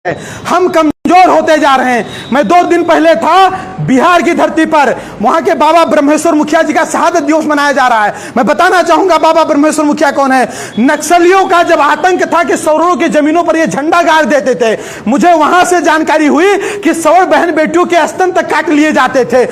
हम कमजोर होते जा रहे हैं। मैं 2 दिन पहले था बिहार की धरती पर, वहां के बाबा ब्रह्मेश्वर मुखिया जी का शहादत दिवस मनाया जा रहा है। मैं बताना चाहूंगा बाबा ब्रह्मेश्वर मुखिया कौन है। नक्सलियों का जब आतंक था कि सौरों की जमीनों पर ये झंडा गाड़ देते थे, मुझे वहां से जानकारी हुई कि सौर बहन बेटियों के स्तन तक काट लिए जाते थे।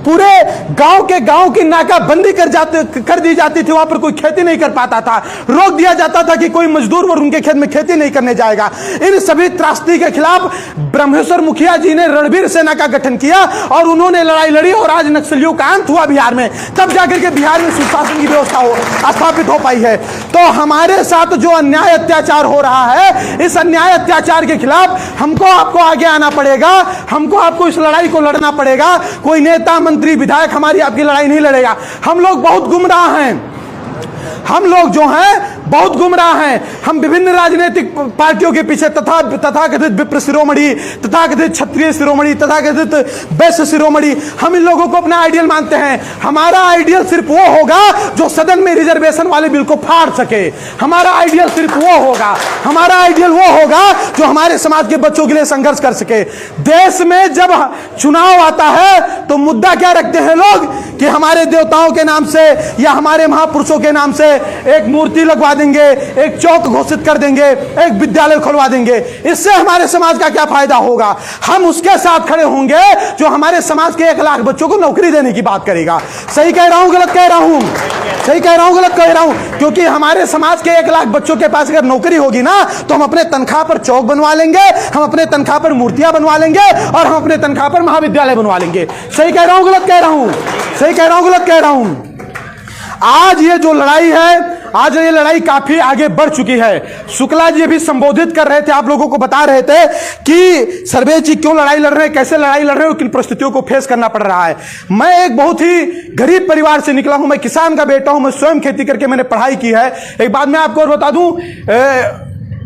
पूरे गांव की नाकाबंदी कर दी जाती थी, वहां पर कोई खेती नहीं कर पाता था, रोक दिया जाता था कि कोई मजदूर वर्ग उनके खेत में खेती नहीं करने जाएगा। इन सभी त्रासदी के खिलाफ ब्रह्मेश्वर मुखिया जी ने रणवीर सेना का गठन किया और उन्होंने लड़ाई लड़ी और आज नक्सलियों का अंत हुआ बिहार में। तब जाकर के बिहार में सुशासन की व्यवस्था स्थापित हो पाई है। तो हमारे साथ जो अन्याय अत्याचार हो रहा है, इस अन्याय अत्याचार के खिलाफ हमको आपको आगे आना पड़ेगा, हमको आपको इस लड़ाई को लड़ना पड़ेगा। कोई नेता मंत्री विधायक हमारी आपकी लड़ाई नहीं लड़ेगा। हम लोग बहुत गुमराह हैं, हम लोग जो हैं बहुत गुमराह हैं। हम विभिन्न राजनीतिक पार्टियों के पीछे तथाकथित विप्र शिरोमणि, तथाकथित क्षत्रिय शिरोमणि, तथाकथित वैश्य शिरोमणि, हम इन लोगों को अपना आइडियल मानते हैं। हमारा आइडियल सिर्फ वो होगा जो सदन में रिजर्वेशन वाले बिल को फाड़ सके। हमारा आइडियल सिर्फ वो होगा, हमारा आइडियल वो होगा जो हमारे समाज के बच्चों के लिए संघर्ष कर सके। देश में जब चुनाव आता है तो मुद्दा क्या रखते हैं लोग कि हमारे देवताओं के नाम से या हमारे महापुरुषों के नाम से एक मूर्ति लगवा देंगे, एक चौक घोषित कर देंगे, एक विद्यालय खुलवा देंगे। इससे हमारे समाज का क्या फायदा होगा? हम उसके साथ खड़े होंगे जो हमारे समाज के 1 लाख बच्चों को नौकरी देने की बात करेगा। सही कह रहा हूं गलत कह रहा हूं? सही कह रहा हूं गलत कह रहा हूं? क्योंकि हमारे समाज के 1 लाख बच्चों के पास अगर नौकरी होगी ना तो हम अपने तनख्वाह पर चौक बनवा लेंगे, हम अपने तनख्वाह पर मूर्तियां बनवा लेंगे और हम अपने तनख्वाह पर महाविद्यालय बनवा लेंगे। सही कह रहा हूं गलत कह रहा हूं? सही कह रहा हूं गलत कह रहा हूं? आज ये जो लड़ाई है, आज ये लड़ाई काफी आगे बढ़ चुकी है। शुक्ला जी अभी संबोधित कर रहे थे, आप लोगों को बता रहे थे कि सर्वेश जी क्यों लड़ाई लड़ रहे हैं, कैसे लड़ाई लड़ रहे हैं, किन परिस्थितियों को फेस करना पड़ रहा है। मैं एक बहुत ही गरीब परिवार से निकला हूं, मैं किसान का बेटा हूं, मैं स्वयं खेती करके मैंने पढ़ाई की है। एक बात मैं आपको और बता दूं,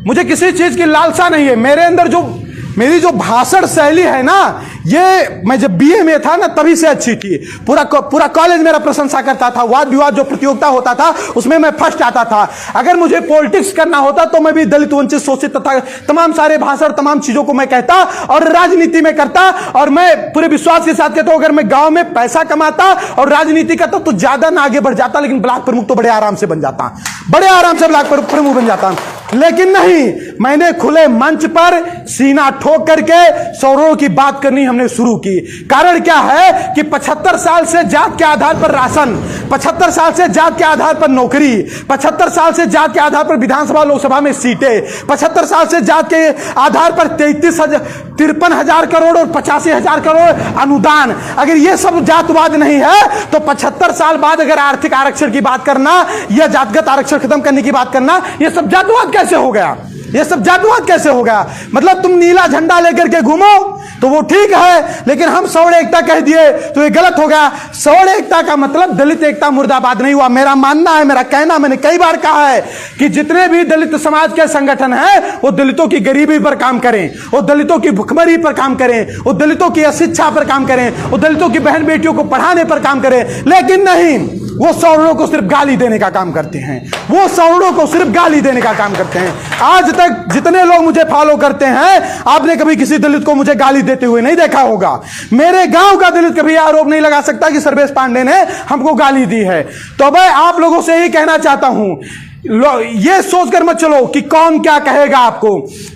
मुझे किसी चीज की लालसा नहीं है। मेरे अंदर मेरी जो भाषण शैली है ना, ये मैं जब बीए में था ना तभी से अच्छी थी। पूरा कॉलेज मेरा प्रशंसा करता था। वाद विवाद जो प्रतियोगिता होता था उसमें मैं फर्स्ट आता था। अगर मुझे पॉलिटिक्स करना होता तो मैं भी दलित वंचित शोषित तथा तमाम सारे भाषण तमाम चीजों को मैं कहता और राजनीति में करता। और मैं पूरे विश्वास के साथ कहता हूं अगर मैं गांव में पैसा कमाता और राजनीति करता तो ज्यादा ना आगे बढ़ जाता, लेकिन ब्लॉक प्रमुख तो बड़े आराम से बन जाता, बड़े आराम से ब्लॉक प्रमुख बन जाता। लेकिन नहीं, मैंने खुले मंच पर सीना ठोक करके सौरों की बात करनी हमने शुरू की। कारण क्या है कि 75 साल से जात के आधार पर राशन, 75 साल से जात के आधार पर नौकरी, 75 साल से जात के आधार पर विधानसभा लोकसभा में सीटें, 75 साल से जात के आधार पर 53,000 करोड़ और 85,000 करोड़ अनुदान। अगर ये सब जातवाद नहीं है तो 75 साल बाद अगर आर्थिक आरक्षण की बात करना या जातगत आरक्षण खत्म करने की बात करना, ये सब जातवाद कैसे हो गया? ये सब जातवाद कैसे हो गया? मतलब तुम नीला झंडा लेकर के घूमो तो वो ठीक है, लेकिन हम सौड़ एकता कह दिए तो ये गलत हो गया। सौड़ एकता का मतलब दलित एकता मुर्दाबाद नहीं हुआ। मेरा मानना है, मेरा कहना, मैंने कई बार कहा है कि जितने भी दलित समाज के संगठन हैं वो दलितों की गरीबी पर काम करें, वो दलितों की भुखमरी पर काम करें, वो दलितों की अशिक्षा पर काम करें, वो दलितों की बहन बेटियों को पढ़ाने पर काम करें। लेकिन नहीं, वो सौड़ों को सिर्फ गाली देने का काम करते हैं, वो सौड़ों को सिर्फ गाली देने का काम करते हैं। आज तक जितने लोग मुझे फॉलो करते हैं, आपने कभी किसी दलित को मुझे गाली देते हुए नहीं देखा होगा। मेरे गांव का दलित कभी आरोप नहीं लगा सकता कि सर्वेश पांडे ने हमको गाली दी है। तो मैं आप लोगों से यही कहना चाहता हूं, ये सोचकर मत चलो कि कौन क्या कहेगा, आपको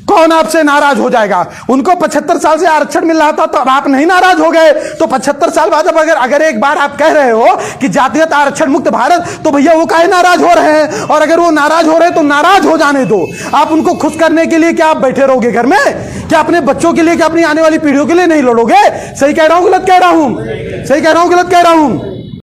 कौन आपसे नाराज हो जाएगा। उनको 75 साल से आरक्षण मिल रहा था तो अब आप नहीं नाराज हो गए, तो 75 साल बाद अब अगर एक बार आप कह रहे हो कि जातिगत आरक्षण मुक्त भारत, तो भैया वो काहे नाराज हो रहे हैं? और अगर वो नाराज हो रहे हैं तो नाराज हो जाने दो। आप उनको खुश करने के लिए क्या आप बैठे रहोगे घर में? क्या अपने बच्चों के लिए, क्या अपनी आने वाली पीढ़ियों के लिए नहीं लड़ोगे? सही कह रहा हूं गलत कह रहा हूं? सही कह रहा हूं गलत कह रहा हूं?